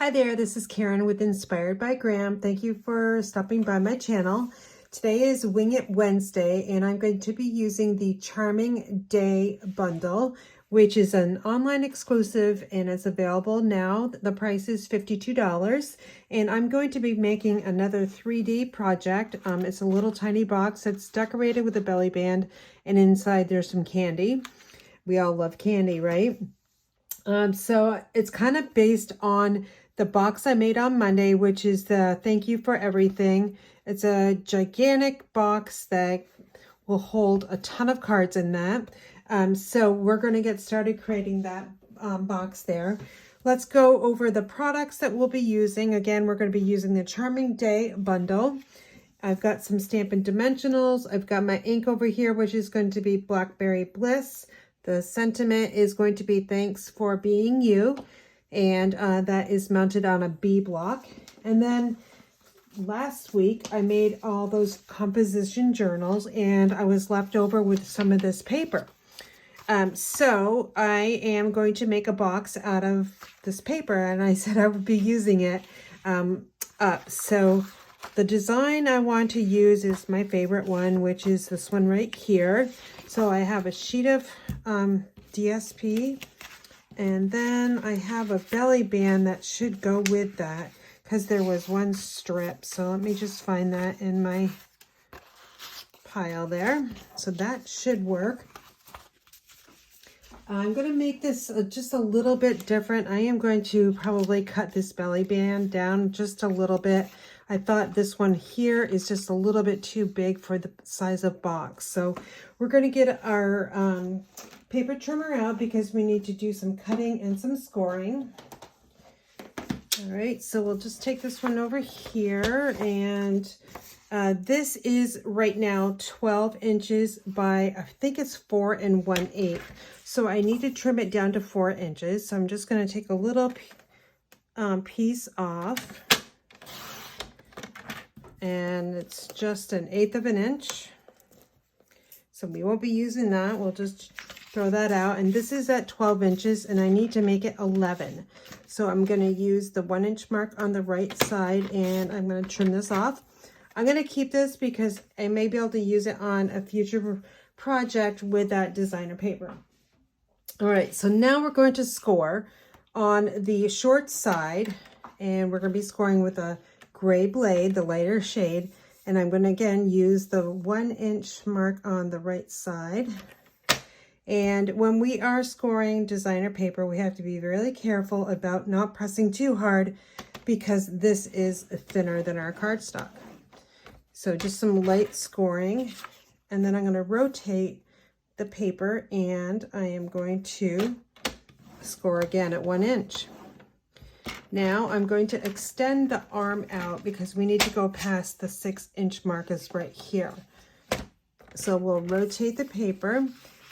Hi there, this is Karen with Inspired by Graham. Thank you for stopping by my channel. Today is Wing It Wednesday, and I'm going to be using the Charming Day bundle, which is an online exclusive and it's available now. The price is $52, and I'm going to be making another 3D project. It's a little tiny box that's decorated with a belly band, and inside there's some candy. We all love candy, right? So it's kind of based on the box I made on Monday, which is the Thank You for Everything. It's a gigantic box that will hold a ton of cards in that. So we're going to get started creating that box there. Let's go over the products that we'll be using. Again, we're going to be using the Charming Day bundle. I've got some Stampin' Dimensionals. I've got my ink over here, which is going to be Blackberry Bliss. The sentiment is going to be Thanks for Being You. And that is mounted on a B block. And then last week I made all those composition journals, and I was left over with some of this paper. So I am going to make a box out of this paper, and I said I would be using it. So the design I want to use is my favorite one, which is this one right here. So I have a sheet of DSP. And then I have a belly band that should go with that because there was one strip. So let me just find that in my pile there. So that should work. I'm going to make this just a little bit different. I am going to probably cut this belly band down just a little bit. I thought this one here is just a little bit too big for the size of box. So we're going to get our paper trimmer out because we need to do some cutting and some scoring. All right, so we'll just take this one over here, and this is right now 12 inches by, I think it's 4 1/8. So I need to trim it down to 4 inches. So I'm just going to take a little piece off, and it's just 1/8 of an inch. So we won't be using that. We'll just throw that out. And this is at 12 inches, and I need to make it 11. So I'm going to use the 1 inch mark on the right side, and I'm going to trim this off. I'm going to keep this because I may be able to use it on a future project with that designer paper. All right, so now we're going to score on the short side, and we're going to be scoring with a gray blade, the lighter shade. And I'm going to, again, use the 1 inch mark on the right side. And when we are scoring designer paper, we have to be really careful about not pressing too hard because this is thinner than our cardstock. So just some light scoring. And then I'm going to rotate the paper, and I am going to score again at 1 inch. Now I'm going to extend the arm out because we need to go past the 6 inch mark is right here. So we'll rotate the paper,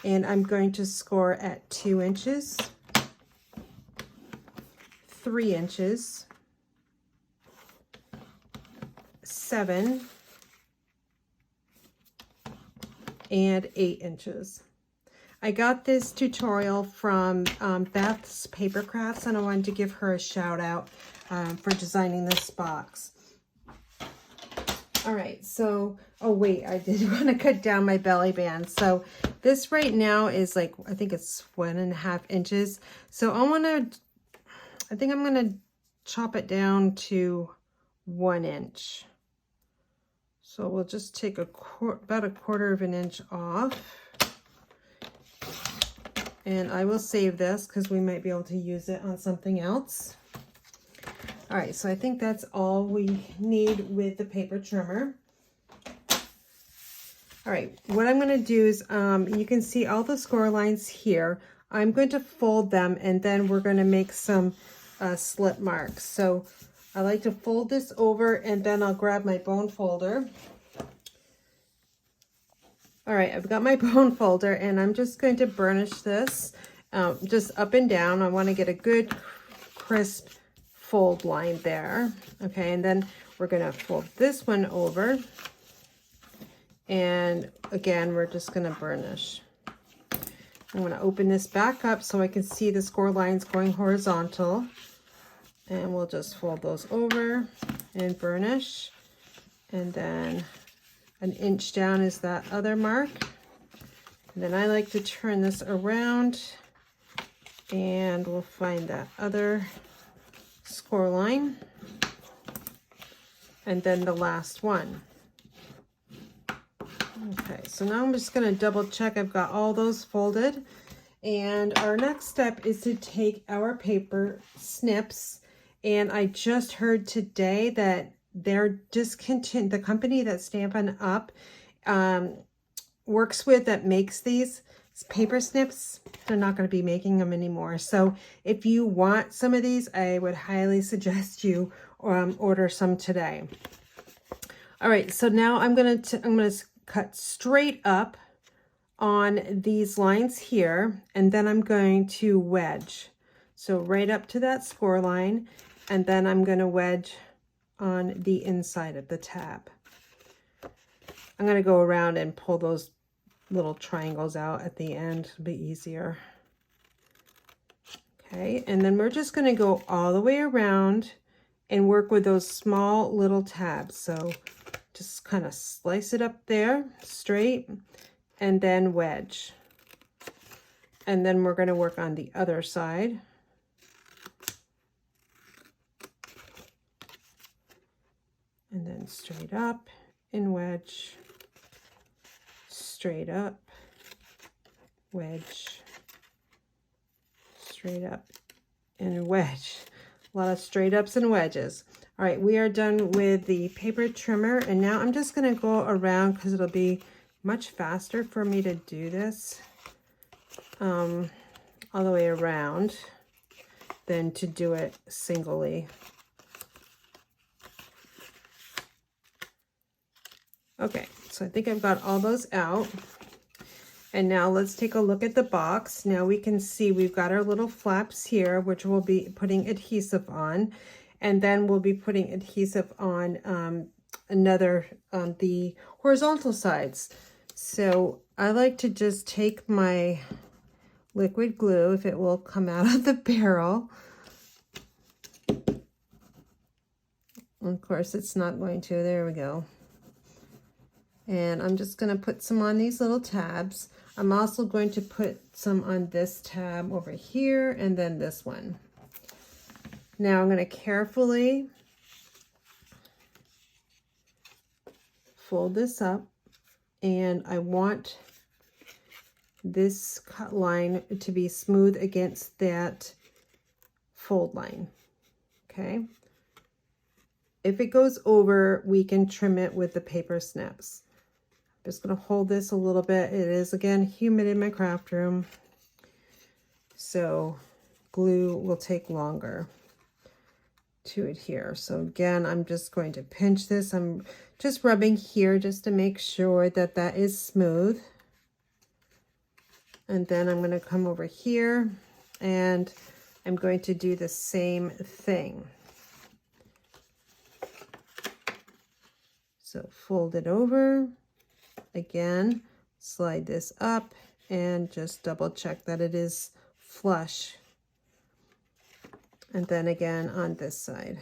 and I'm going to score at 2 inches, 3 inches, 7, and 8 inches. I got this tutorial from Beth's Paper Crafts, and I wanted to give her a shout out for designing this box. All right, so, oh wait, I did want to cut down my belly band. So this right now is like, I think it's 1.5 inches. So I think I'm going to chop it down to 1 inch. So we'll just take about 1/4 of an inch off. And I will save this because we might be able to use it on something else. All right, so I think that's all we need with the paper trimmer. All right, what I'm going to do is, you can see all the score lines here. I'm going to fold them, and then we're going to make some slip marks. So I like to fold this over, and then I'll grab my bone folder. All right, I've got my bone folder, and I'm just going to burnish this just up and down. I want to get a good crisp fold line there. Okay, and then we're going to fold this one over, and again we're just going to burnish. I'm going to open this back up so I can see the score lines going horizontal, And we'll just fold those over and burnish. And then an inch down is that other mark. And then I like to turn this around and we'll find that other score line. And then the last one. Okay, so now I'm just going to double check I've got all those folded. And our next step is to take our paper snips. And I just heard today that they're discontinued, the company that Stampin' Up! Works with, that makes these paper snips, they're not going to be making them anymore. So if you want some of these, I would highly suggest you order some today. All right, so now I'm going to cut straight up on these lines here, and then I'm going to wedge. So right up to that score line, and then I'm going to wedge on the inside of the tab. I'm going to go around and pull those little triangles out at the end. It'll be easier. Okay, and then we're just going to go all the way around and work with those small little tabs. So just kind of slice it up there straight and then wedge. And then we're going to work on the other side. And then straight up and wedge, straight up, wedge, straight up and wedge. A lot of straight ups and wedges. All right, we are done with the paper trimmer, and now I'm just going to go around because it'll be much faster for me to do this all the way around than to do it singly. Okay, so I think I've got all those out. And now let's take a look at the box. Now we can see we've got our little flaps here, which we'll be putting adhesive on. And then we'll be putting adhesive on the horizontal sides. So I like to just take my liquid glue, if it will come out of the barrel. Of course, it's not going to. There we go. And I'm just going to put some on these little tabs. I'm also going to put some on this tab over here and then this one. Now I'm going to carefully fold this up, and I want this cut line to be smooth against that fold line. Okay. If it goes over, we can trim it with the paper snips. Just going to hold this a little bit. It is, again, humid in my craft room, so glue will take longer to adhere. So again, I'm just going to pinch this. I'm just rubbing here just to make sure that that is smooth. And then I'm going to come over here and I'm going to do the same thing. So fold it over. Again, slide this up and just double check that it is flush. And then again on this side.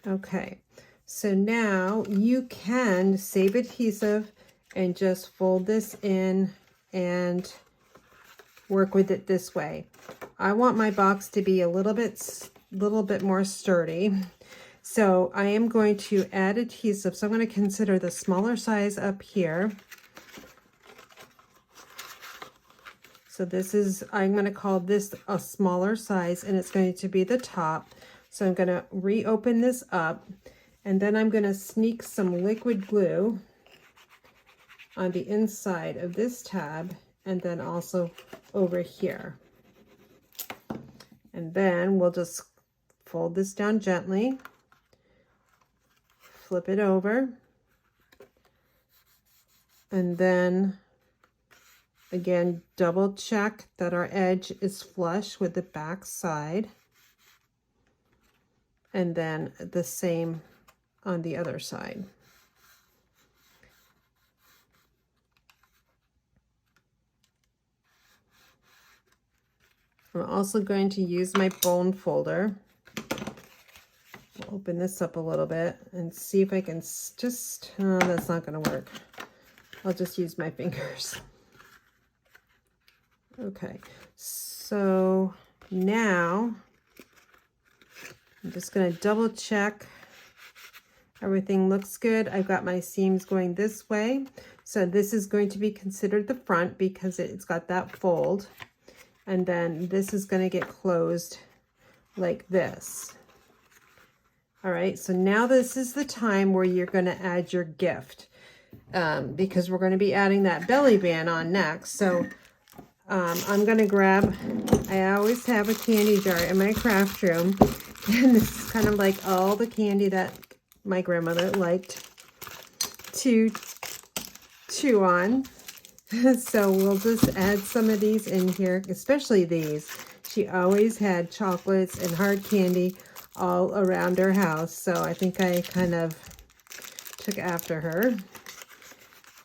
Okay, so now you can save adhesive and just fold this in and work with it this way. I want my box to be a little bit more sturdy. So I am going to add adhesive. So I'm going to consider the smaller size up here. So this is, I'm going to call this a smaller size, and it's going to be the top. So I'm going to reopen this up, and then I'm going to sneak some liquid glue on the inside of this tab, and then also over here. And then we'll just fold this down gently, flip it over, and then again, double check that our edge is flush with the back side, and then the same on the other side. I'm also going to use my bone folder. I'll open this up a little bit and see if I can just, oh, that's not going to work. I'll just use my fingers. Okay, so now I'm just going to double check everything looks good. I've got my seams going this way. So this is going to be considered the front because it's got that fold. And then this is going to get closed like this. All right, so now this is the time where you're going to add your gift because we're going to be adding that belly band on next. So I'm going to grab, I always have a candy jar in my craft room, and this is kind of like all the candy that my grandmother liked to chew on. So we'll just add some of these in here, especially these. She always had chocolates and hard candy all around her house, so I think I kind of took after her.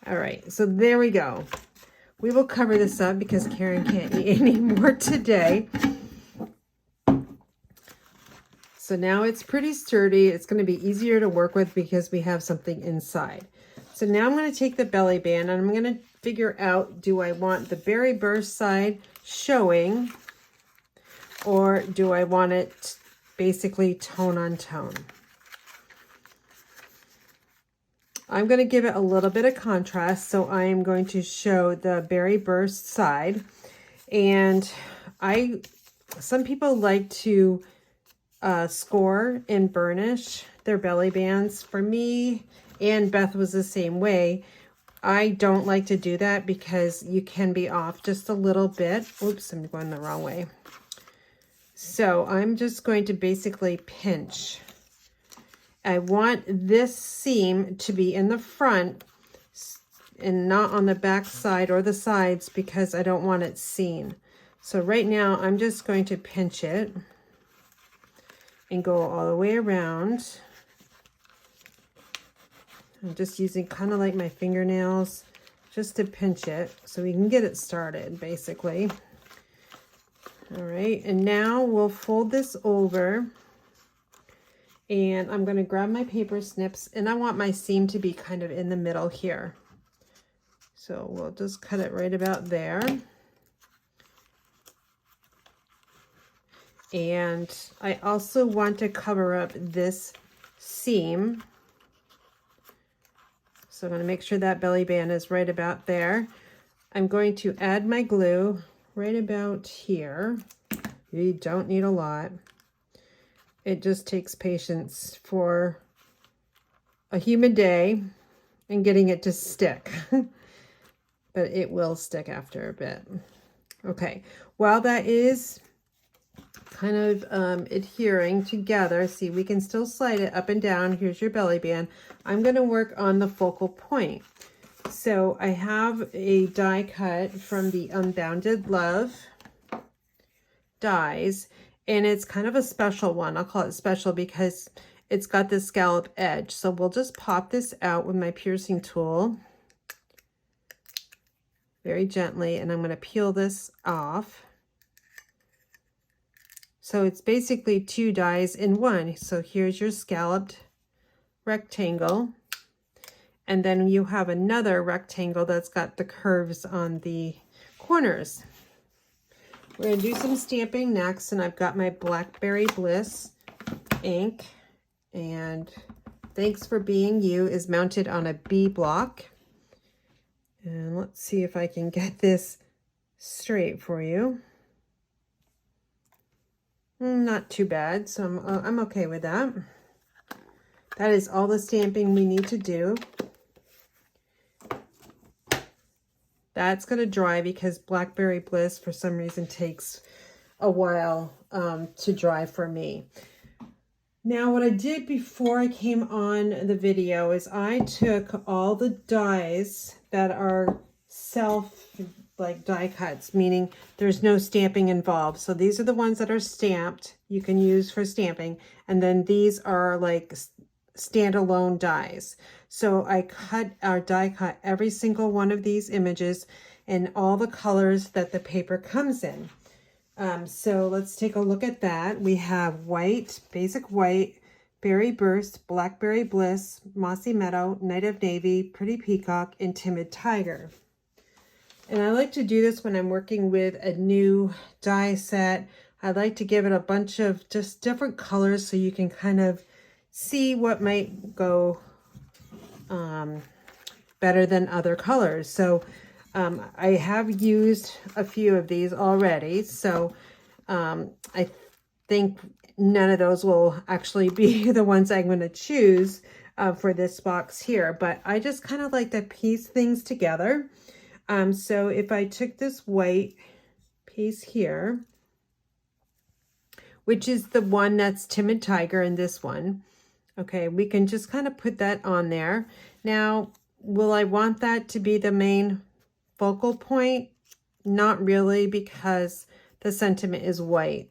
All right, so there we go. We will cover this up because Karen can't eat any more today. So now it's pretty sturdy. It's going to be easier to work with because we have something inside. So now I'm going to take the belly band and I'm going to figure out, do I want the berry burst side showing or do I want it basically tone on tone? I'm going to give it a little bit of contrast, so I am going to show the berry burst side. And some people like to score and burnish their belly bands. For me, and Beth was the same way, I don't like to do that because you can be off just a little bit. Oops, I'm going the wrong way. So I'm just going to basically pinch. I want this seam to be in the front and not on the back side or the sides because I don't want it seen. So right now I'm just going to pinch it and go all the way around. I'm just using kind of like my fingernails just to pinch it so we can get it started basically. All right, and now we'll fold this over. And I'm going to grab my paper snips, and I want my seam to be kind of in the middle here. So we'll just cut it right about there. And I also want to cover up this seam. So I'm going to make sure that belly band is right about there. I'm going to add my glue right about here. You don't need a lot. It just takes patience for a humid day and getting it to stick. But it will stick after a bit. Okay, while that is kind of adhering together, see, we can still slide it up and down. Here's your belly band. I'm going to work on the focal point. So I have a die cut from the Unbounded Love dies. And it's kind of a special one. I'll call it special because it's got this scallop edge. So we'll just pop this out with my piercing tool very gently. And I'm going to peel this off. So it's basically two dies in one. So here's your scalloped rectangle. And then you have another rectangle that's got the curves on the corners. We're going to do some stamping next, and I've got my Blackberry Bliss ink, and Thanks for Being You is mounted on a B block. And let's see if I can get this straight for you. Not too bad, so I'm okay with that. That is all the stamping we need to do. That's going to dry because Blackberry Bliss for some reason takes a while to dry for me. Now what I did before I came on the video is I took all the dies that are die cuts, meaning there's no stamping involved. So these are the ones that are stamped, you can use for stamping. And then these are like standalone dies. So I die cut every single one of these images in all the colors that the paper comes in. So let's take a look at that. We have white, basic white, berry burst, blackberry bliss, mossy meadow, night of navy, pretty peacock, and timid tiger. And I like to do this when I'm working with a new die set. I like to give it a bunch of just different colors so you can kind of see what might go better than other colors. So I have used a few of these already. So I think none of those will actually be the ones I'm going to choose for this box here. But I just kind of like to piece things together. So if I took this white piece here, which is the one that's Timid Tiger in this one, okay, we can just kind of put that on there. Now, will I want that to be the main focal point? Not really, because the sentiment is white,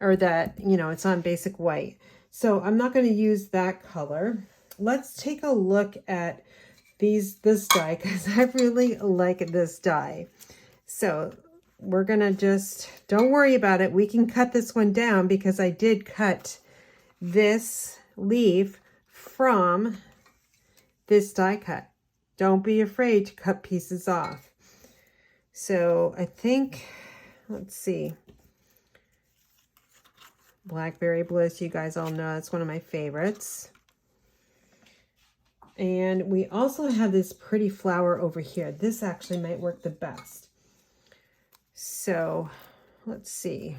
or that, you know, it's on basic white. So I'm not going to use that color. Let's take a look at this die, because I really like this die. So we're gonna just, don't worry about it. We can cut this one down because I did cut this leaf from this die cut. Don't be afraid to cut pieces off. So I think, let's see, Blackberry Bliss, you guys all know that's one of my favorites. And we also have this pretty flower over here. This actually might work the best. So let's see,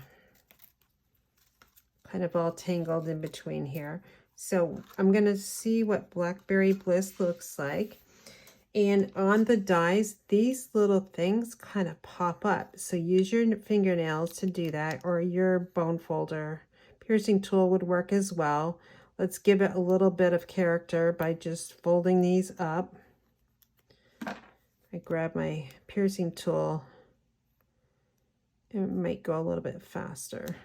kind of all tangled in between here. So I'm going to see what Blackberry Bliss looks like. And on the dies, these little things kind of pop up. So use your fingernails to do that, or your bone folder. Piercing tool would work as well. Let's give it a little bit of character by just folding these up. I grab my piercing tool. It might go a little bit faster.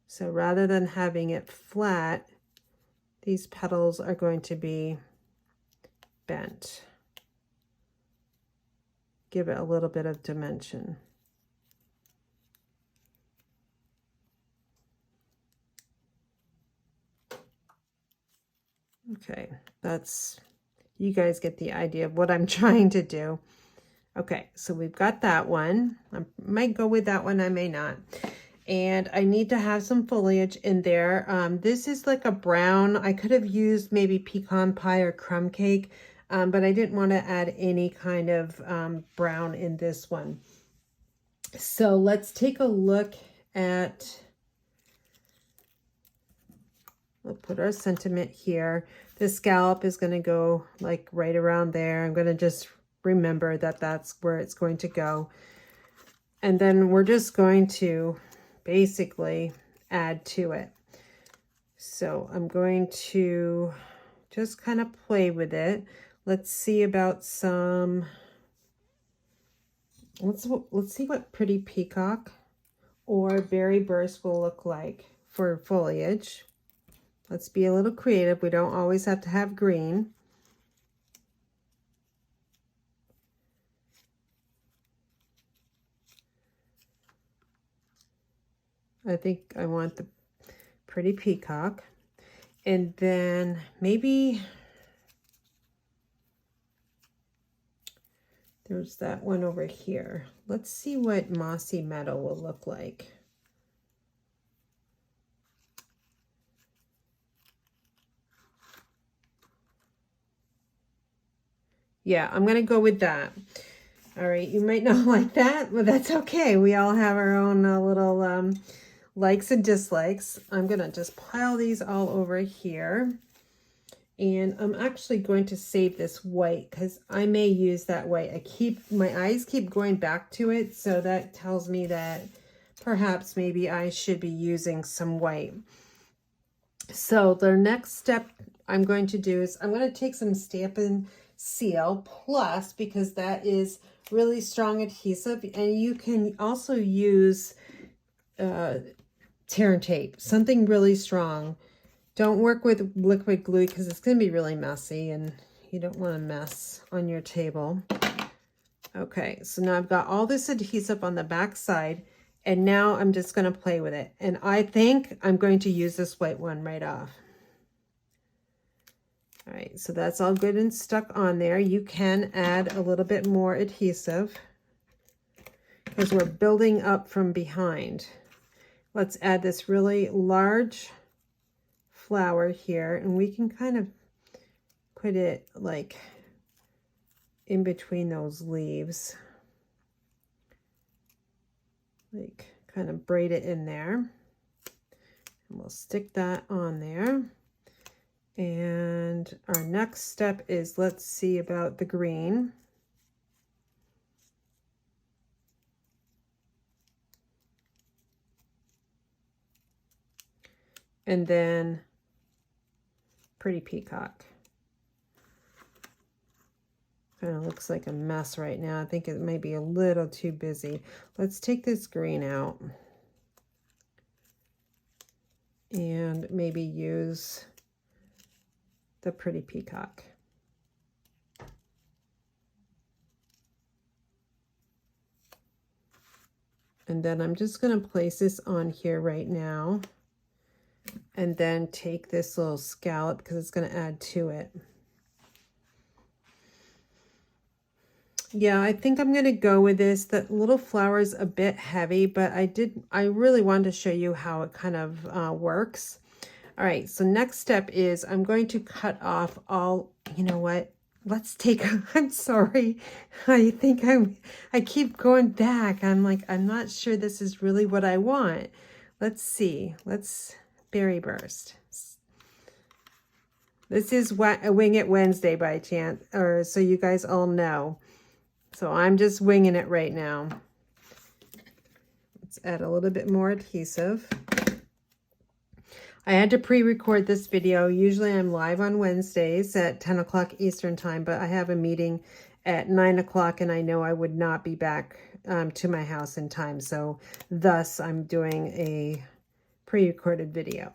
So rather than having it flat, these petals are going to be bent. Give it a little bit of dimension. Okay, that's, you guys get the idea of what I'm trying to do. Okay, so we've got that one. I might go with that one, I may not. And I need to have some foliage in there. This is like a brown. I could have used maybe pecan pie or crumb cake, but I didn't want to add any kind of brown in this one. So let's take a look at, we'll put our sentiment here. The scallop is going to go like right around there. I'm going to just remember that that's where it's going to go. And then we're just going to basically add to it. So I'm going to just kind of play with it. Let's see about some, let's see what Pretty Peacock or Berry Burst will look like for foliage. Let's be a little creative. We don't always have to have green. I think I want the Pretty Peacock. And then maybe there's that one over here. Let's see what Mossy Meadow will look like. Yeah, I'm going to go with that. All right, you might not like that, but that's okay. We all have our own little likes and dislikes. I'm going to just pile these all over here. And I'm actually going to save this white because I may use that white. My eyes keep going back to it, so that tells me that perhaps maybe I should be using some white. So the next step I'm going to do is I'm going to take some Stampin' Seal Plus, because that is really strong adhesive, and you can also use tear and tape, something really strong. Don't work with liquid glue because it's going to be really messy and you don't want to mess on your table. Okay, so now I've got all this adhesive on the back side, and now I'm just going to play with it. And I think I'm going to use this white one right off. All right, so that's all good and stuck on there. You can add a little bit more adhesive because we're building up from behind. Let's add this really large flower here, and we can kind of put it like in between those leaves. Like kind of braid it in there. And we'll stick that on there. And our next step is, let's see about the green. And then Pretty Peacock. Kind of looks like a mess right now. I think it might be a little too busy. Let's take this green out and maybe use the Pretty Peacock. And then I'm just going to place this on here right now, and then take this little scallop because it's going to add to it. Yeah, I think I'm going to go with this. That little flower is a bit heavy, but I really wanted to show you how it kind of works. All right, so next step is I'm going to cut off all, you know what? Let's take, I'm sorry. I think I keep going back. I'm like, I'm not sure this is really what I want. Let's see. Let's berry burst. This is a Wing It Wednesday by chance, or so you guys all know. So I'm just winging it right now. Let's add a little bit more adhesive. I had to pre-record this video. Usually I'm live on Wednesdays at 10 o'clock Eastern time, but I have a meeting at 9 o'clock and I know I would not be back to my house in time. So thus I'm doing a pre-recorded video.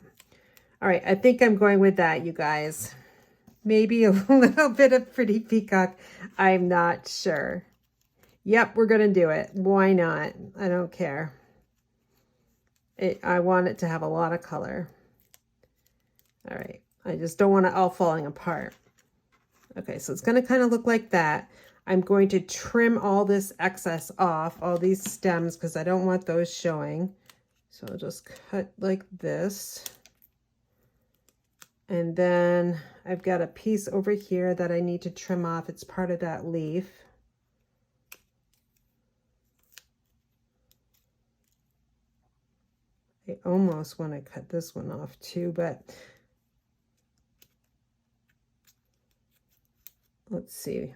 All right, I think I'm going with that, you guys. Maybe a little bit of Pretty Peacock. I'm not sure. Yep, we're going to do it. Why not? I don't care. I want it to have a lot of color. All right, I just don't want it all falling apart. Okay, so it's going to kind of look like that. I'm going to trim all this excess off, all these stems, because I don't want those showing. So I'll just cut like this. And then I've got a piece over here that I need to trim off. It's part of that leaf. I almost want to cut this one off too, but let's see.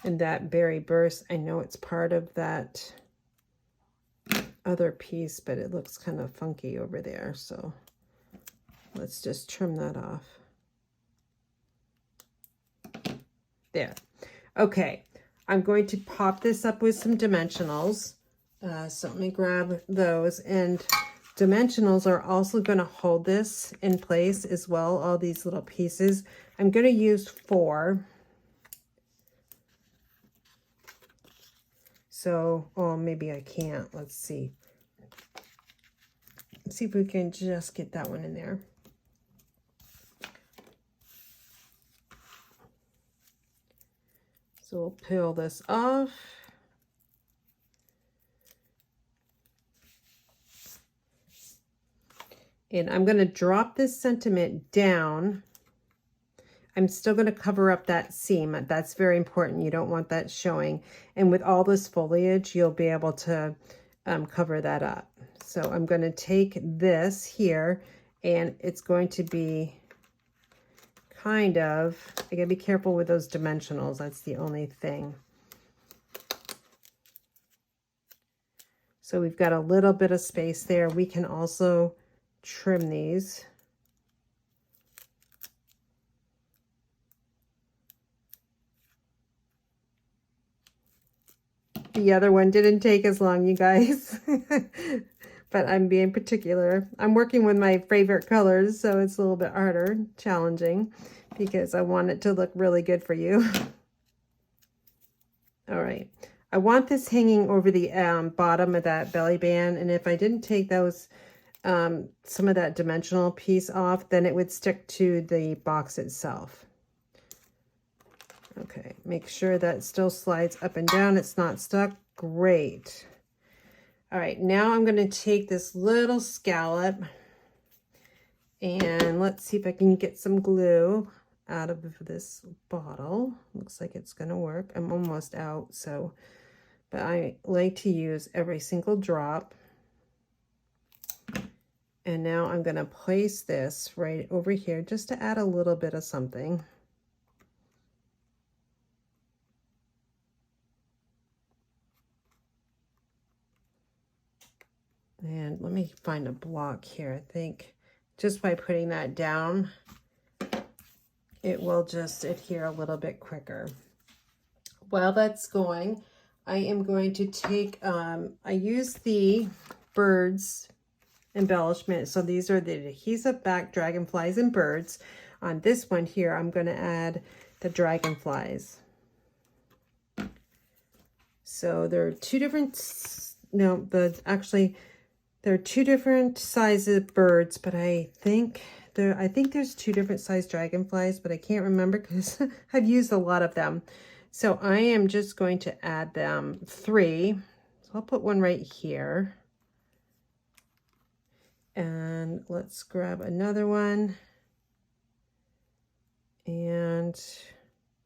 And that berry burst, I know it's part of that other piece, but it looks kind of funky over there. So let's just trim that off. There. Okay. I'm going to pop this up with some dimensionals. So let me grab those, and dimensionals are also going to hold this in place as well, all these little pieces. I'm going to use 4. So, oh, maybe I can't. Let's see. Let's see if we can just get that one in there. So we'll peel this off. And I'm going to drop this sentiment down. I'm still going to cover up that seam. That's very important. You don't want that showing. And with all this foliage, you'll be able to cover that up. So I'm going to take this here, and it's going to be kind of, I gotta be careful with those dimensionals. That's the only thing. So we've got a little bit of space there. We can also trim these. The other one didn't take as long, you guys. But I'm being particular. I'm working with my favorite colors, so it's a little bit harder, challenging. because I want it to look really good for you. All right. I want this hanging over the bottom of that belly band, and if I didn't take those some of that dimensional piece off, then it would stick to the box itself. Okay, make sure that still slides up and down. It's not stuck. Great. All right, now I'm going to take this little scallop and let's see if I can get some glue out of this bottle. Looks like it's going to work. I'm almost out, so, but I like to use every single drop. And now I'm going to place this right over here just to add a little bit of something. And let me find a block here. I think just by putting that down, it will just adhere a little bit quicker. While that's going, I am going to take, I use the birds embellishment. So these are the adhesive back dragonflies and birds. On this one here, I'm going to add the dragonflies. So there are two different, no, actually there are two different sizes of birds, but I think there's two different size dragonflies, but I can't remember because I've used a lot of them. So I am just going to add them 3. So I'll put one right here. And let's grab another one. And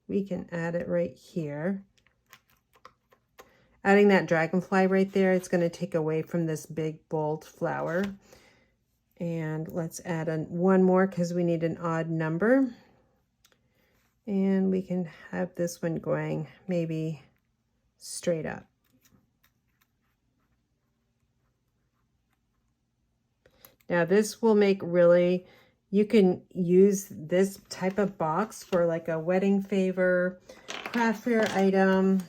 we can add it right here. Adding that dragonfly right there, it's going to take away from this big bold flower. And let's add one more because we need an odd number. And we can have this one going maybe straight up. Now this will make really, you can use this type of box for like a wedding favor, craft fair item,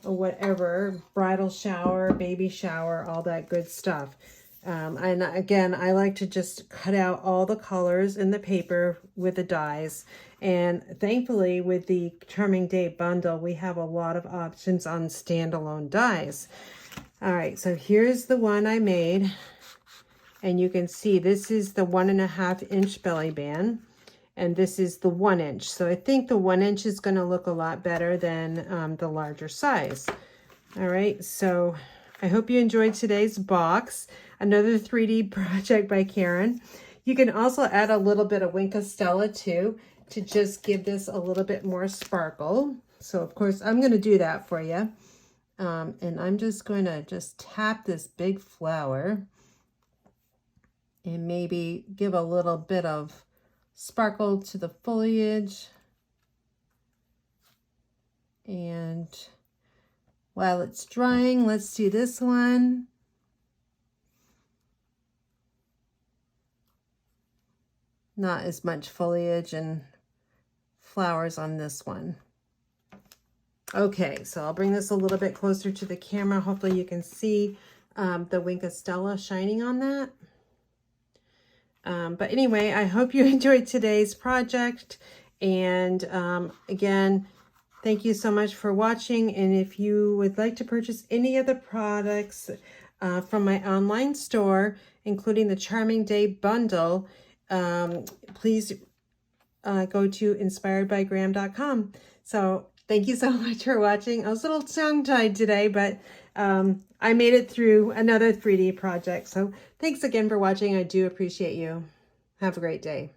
or whatever, bridal shower, baby shower, all that good stuff. And again, I like to just cut out all the colors in the paper with the dies. And thankfully with the Charming Day bundle, we have a lot of options on standalone dies. All right, so here's the one I made. And you can see this is the 1.5 inch belly band, and this is the 1 inch. So I think the 1 inch is going to look a lot better than the larger size. All right, so I hope you enjoyed today's box. Another 3D project by Karen. You can also add a little bit of Wink of Stella too, to just give this a little bit more sparkle. So of course I'm going to do that for you. And I'm just going to tap this big flower and maybe give a little bit of sparkle to the foliage. And while it's drying, let's do this one. Not as much foliage and flowers on this one. Okay, so I'll bring this a little bit closer to the camera. Hopefully you can see the Wink of Stella shining on that. But anyway, I hope you enjoyed today's project. And again, thank you so much for watching. And if you would like to purchase any of the products from my online store, including the Charming Day bundle, please go to inspiredbygram.com. So thank you so much for watching. I was a little tongue-tied today, but I made it through another 3D project. So thanks again for watching. I do appreciate you. Have a great day.